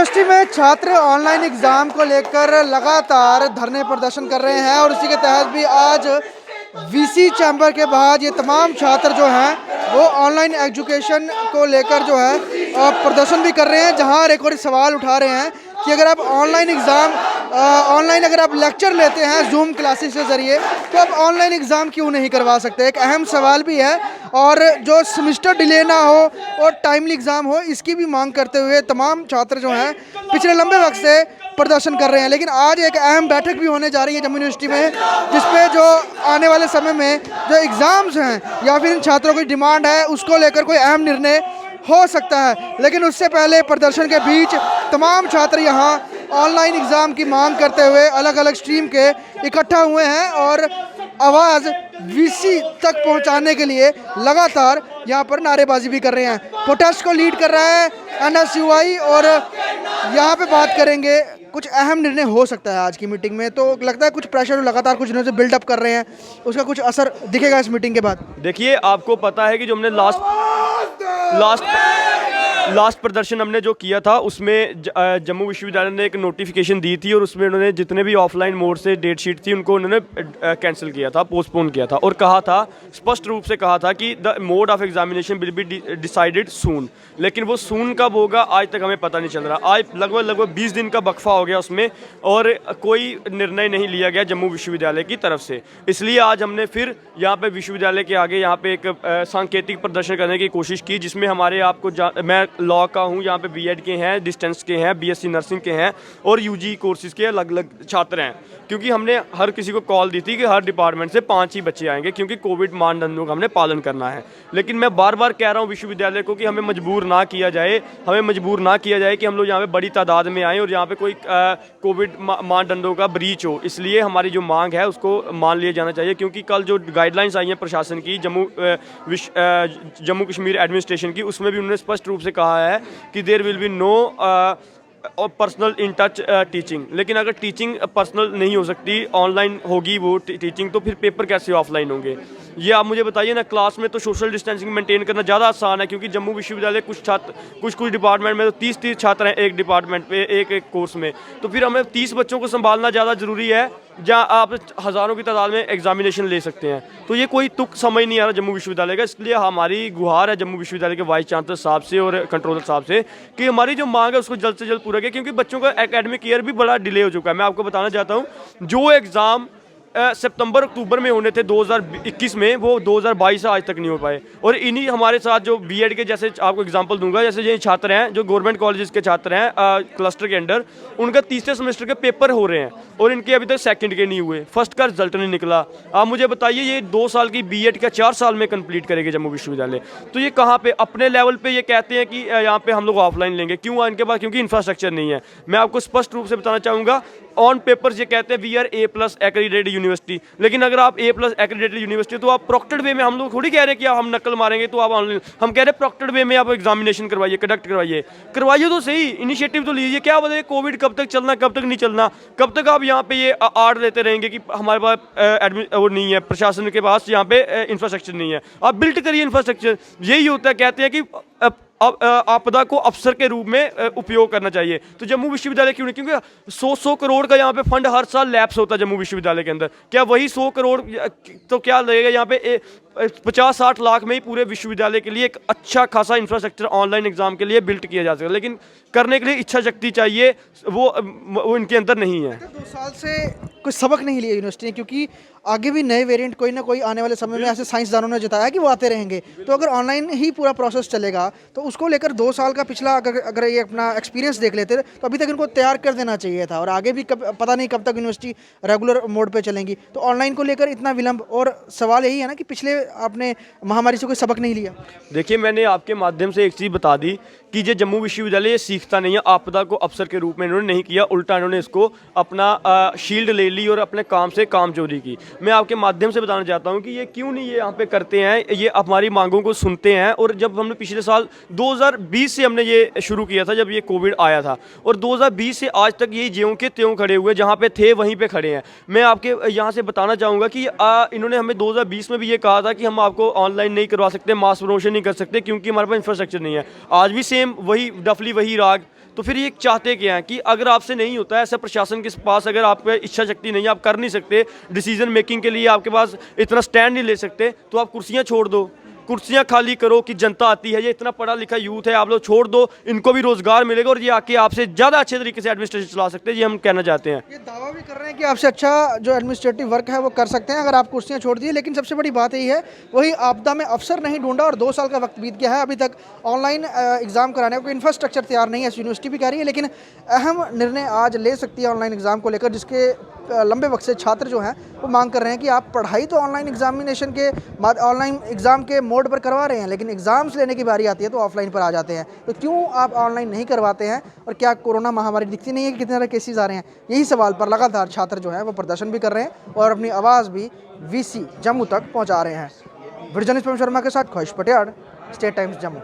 University में छात्र online exam को लेकर लगातार धरने प्रदर्शन कर रहे हैं और उसी के तहत भी आज वीसी चैम्बर के बाहर ये तमाम छात्र जो हैं वो ऑनलाइन एजुकेशन को लेकर जो है प्रदर्शन भी कर रहे हैं, जहां एक और सवाल उठा रहे हैं कि अगर आप ऑनलाइन अगर आप लेक्चर लेते हैं जूम क्लासेस के ज़रिए तो आप ऑनलाइन एग्ज़ाम क्यों नहीं करवा सकते। एक अहम सवाल भी है और जो सेमेस्टर डिले ना हो और टाइमली एग्ज़ाम हो, इसकी भी मांग करते हुए तमाम छात्र जो हैं पिछले लंबे वक्त से प्रदर्शन कर रहे हैं। लेकिन आज एक अहम बैठक भी होने जा रही है जम्मू यूनिवर्सिटी में, जिसपे जो आने वाले समय में जो एग्ज़ाम्स हैं या फिर इन छात्रों की डिमांड है उसको लेकर कोई अहम निर्णय हो सकता है। लेकिन उससे पहले प्रदर्शन के बीच तमाम छात्र यहाँ ऑनलाइन एग्ज़ाम की मांग करते हुए अलग अलग स्ट्रीम के इकट्ठा हुए हैं और आवाज़ वीसी तक पहुँचाने के लिए लगातार यहाँ पर नारेबाजी भी कर रहे हैं। प्रोटेस्ट को लीड कर रहा है NSUI और यहाँ पे बात करेंगे, कुछ अहम निर्णय हो सकता है आज की मीटिंग में। तो लगता है कुछ प्रेशर लगातार कुछ दिनों से बिल्डअप कर रहे हैं, उसका कुछ असर दिखेगा इस मीटिंग के बाद। देखिए, आपको पता है कि जो हमने लास्ट प्रदर्शन हमने जो किया था उसमें जम्मू विश्वविद्यालय ने एक नोटिफिकेशन दी थी और उसमें उन्होंने जितने भी ऑफलाइन मोड से डेट शीट थी उनको उन्होंने कैंसिल किया था, पोस्टपोन किया था और कहा था, स्पष्ट रूप से कहा था कि the mode of examination will be decided soon. लेकिन वो सून कब होगा आज तक हमें पता नहीं चल रहा। आज लगभग 20 दिन का वक्फा हो गया उसमें और कोई निर्णय नहीं लिया गया जम्मू विश्वविद्यालय की तरफ से। इसलिए आज हमने फिर यहाँ पे विश्वविद्यालय के आगे यहाँ पे एक सांकेतिक प्रदर्शन करने की कोशिश की, जिसमें हमारे मैं लॉ का हूँ, यहाँ पे बीएड के हैं, डिस्टेंस के हैं, बीएससी नर्सिंग के हैं और यूजी कोर्सेज के अलग अलग छात्र हैं। क्योंकि हमने हर किसी को कॉल दी थी कि हर डिपार्टमेंट से 5 ही बच्चे आएंगे क्योंकि कोविड मानदंडों का हमने पालन करना है। लेकिन मैं बार बार कह रहा हूँ विश्वविद्यालय को कि हमें मजबूर ना किया जाए कि हम लोग यहाँ पे बड़ी तादाद में आएँ और यहाँ पे कोई कोविड मानदंडों का ब्रीच हो। इसलिए हमारी जो मांग है उसको मान लिया जाना चाहिए, क्योंकि कल जो गाइडलाइंस आई हैं प्रशासन की जम्मू कश्मीर एडमिनिस्ट्रेशन की, उसमें भी उन्होंने स्पष्ट रूप से कहा है कि देयर विल बी नो और पर्सनल इन टच टीचिंग। लेकिन अगर टीचिंग पर्सनल नहीं हो सकती, ऑनलाइन होगी वो टीचिंग, तो फिर पेपर कैसे ऑफलाइन होंगे? ये आप मुझे बताइए ना। क्लास में तो सोशल डिस्टेंसिंग मेंटेन करना ज़्यादा आसान है, क्योंकि जम्मू विश्वविद्यालय कुछ डिपार्टमेंट में तो 30 छात्र हैं एक डिपार्टमेंट पे, एक कोर्स में, तो फिर हमें 30 बच्चों को संभालना ज़्यादा ज़रूरी है जहाँ आप हज़ारों की तादाद में एग्जामिनेशन ले सकते हैं। तो ये कोई तुक समझ नहीं आ रहा जम्मू विश्वविद्यालय का। इसलिए हमारी गुहार है जम्मू विश्वविद्यालय के वाइस चांसलर साहब से और कंट्रोलर साहब से कि हमारी जो मांग है उसको जल्द से जल्द पूरा करें, क्योंकि बच्चों का एकेडमिक ईयर भी बड़ा डिले हो चुका है। मैं आपको बताना चाहता हूँ, जो एग्ज़ाम सितंबर अक्टूबर में होने थे 2021 में, वो 2022 से आज तक नहीं हो पाए। और इन्हीं हमारे साथ जो बीएड के, जैसे आपको एग्जांपल दूंगा, जैसे ये छात्र हैं जो गवर्नमेंट कॉलेजेस के छात्र हैं क्लस्टर के अंडर, उनका तीसरे सेमेस्टर के पेपर हो रहे हैं और इनके अभी तक सेकंड के नहीं हुए, फर्स्ट का रिजल्ट नहीं निकला। आप मुझे बताइए, ये 2 साल की बीएड का 4 साल में कंप्लीट करेंगे जम्मू विश्वविद्यालय? तो ये कहाँ पे अपने लेवल पे ये कहते हैं कि यहाँ पे हम लोग ऑफलाइन लेंगे, क्यों? इनके पास क्योंकि इंफ्रास्ट्रक्चर नहीं है। मैं आपको स्पष्ट रूप से बताना चाहूँगा, ऑन पेपर्स ये कहते हैं we are A+ accredited university, लेकिन अगर आप A+ एक्रेडिटेड यूनिवर्सिटी तो आप प्रोक्टेड वे में, हम लोग थोड़ी कह रहे हैं कि हम नकल मारेंगे तो आप ऑनलाइन, हम कह रहे हैं प्रोक्टेड वे में आप एग्जामिनेशन करवाइए, कंडक्ट करवाइए तो सही, इनिशिएटिव तो लीजिए। क्या बताइए कोविड कब तक चलना, कब तक नहीं चलना, कब तक आप यहाँ पे ये आड़ देते रहेंगे कि हमारे पास वो नहीं है, प्रशासन के पास यहाँ पे इंफ्रास्ट्रक्चर नहीं है। आप बिल्ड करिए इंफ्रास्ट्रक्चर। यही होता है, कहते हैं कि आपदा को अवसर के रूप में उपयोग करना चाहिए। तो जम्मू विश्वविद्यालय क्यों नहीं? क्योंकि 100 करोड़ का यहाँ पे फंड हर साल लैप्स होता है जम्मू विश्वविद्यालय के अंदर। क्या वही 100 करोड़ तो क्या लगेगा यहाँ पे 50-60 लाख में ही पूरे विश्वविद्यालय के लिए एक अच्छा खासा इंफ्रास्ट्रक्चर ऑनलाइन एग्जाम के लिए बिल्ट किया जा सकता है, लेकिन करने के लिए इच्छा शक्ति चाहिए, वो इनके अंदर नहीं है। 2 साल से कोई सबक नहीं लिया यूनिवर्सिटी ने, क्योंकि आगे भी नए वेरिएंट कोई ना कोई आने वाले समय में ऐसे साइंसदानों ने बताया कि वो आते रहेंगे। तो अगर ऑनलाइन ही पूरा प्रोसेस चलेगा तो उसको लेकर 2 साल का पिछला अगर ये अपना एक्सपीरियंस देख लेते तो अभी तक इनको तैयार कर देना चाहिए था, और आगे भी पता नहीं कब तक यूनिवर्सिटी रेगुलर मोड पे चलेंगी। तो ऑनलाइन को लेकर इतना विलंब, और सवाल यही है ना कि पिछले आपने महामारी से कोई सबक नहीं लिया। देखिए, मैंने आपके माध्यम से एक चीज़ बता दी कि ये जम्मू विश्वविद्यालय सीखता नहीं है, आपदा को अवसर के रूप में इन्होंने नहीं किया, उल्टा इन्होंने इसको अपना शील्ड ले ली और अपने काम से काम चोरी की। मैं आपके माध्यम से बताना चाहता हूँ कि ये क्यों नहीं ये यहाँ पे करते हैं, ये हमारी मांगों को सुनते हैं। और जब हमने पिछले साल 2020 से हमने ये शुरू किया था, जब ये कोविड आया था, और 2020 से आज तक ये ज्यों के त्यों खड़े हुए, जहाँ पे थे वहीं पे खड़े हैं। मैं आपके यहाँ से बताना चाहूँगा कि इन्होंने हमें 2020 में भी ये कहा था कि हम आपको ऑनलाइन नहीं करवा सकते, मास प्रमोशन नहीं कर सकते, क्योंकि हमारे पास इंफ्रास्ट्रक्चर नहीं है। आज भी सेम वही डफली वही राग तो फिर ये चाहते क्या हैं कि अगर आपसे नहीं होता है, ऐसा प्रशासन के पास अगर आप पे इच्छा शक्ति नहीं है, आप कर नहीं सकते, डिसीजन मेकिंग के लिए आपके पास इतना स्टैंड नहीं ले सकते, तो आप कुर्सियां छोड़ दो, कुर्सियां खाली करो कि जनता आती है। ये इतना पढ़ा लिखा यूथ है, आप लोग छोड़ दो, इनको भी रोजगार मिलेगा और ये आके आपसे ज़्यादा अच्छे तरीके से एडमिनिस्ट्रेशन चला सकते हैं। ये हम कहना चाहते हैं। ये दावा भी कर रहे हैं कि आपसे अच्छा जो एडमिनिस्ट्रेटिव वर्क है वो कर सकते हैं अगर आप कुर्सियां छोड़ दिए। लेकिन सबसे बड़ी बात यही है, वही आपदा में अफसर नहीं ढूंढा और 2 साल का वक्त बीत गया है, अभी तक ऑनलाइन एग्जाम कराने का कोई इंफ्रास्ट्रक्चर तैयार नहीं है। यूनिवर्सिटी भी कह रही है, लेकिन अहम निर्णय आज ले सकती है ऑनलाइन एग्जाम को लेकर, जिसके लंबे वक्त से छात्र जो हैं वो मांग कर रहे हैं कि आप पढ़ाई तो ऑनलाइन एग्जामिनेशन के बाद ऑनलाइन एग्ज़ाम के मोड पर करवा रहे हैं, लेकिन एग्ज़ाम्स लेने की बारी आती है तो ऑफलाइन पर आ जाते हैं। तो क्यों आप ऑनलाइन नहीं करवाते हैं, और क्या कोरोना महामारी दिखती नहीं है कि कितने सारे केसेस आ रहे हैं? यही सवाल पर लगातार छात्र जो हैं वो प्रदर्शन भी कर रहे हैं और अपनी आवाज़ भी वीसी जम्मू तक पहुँचा रहे हैं। वीडियो जर्नलिस्ट पवन शर्मा के साथ ख्वाहिश पटियाड़, स्टेट टाइम्स जम्मू।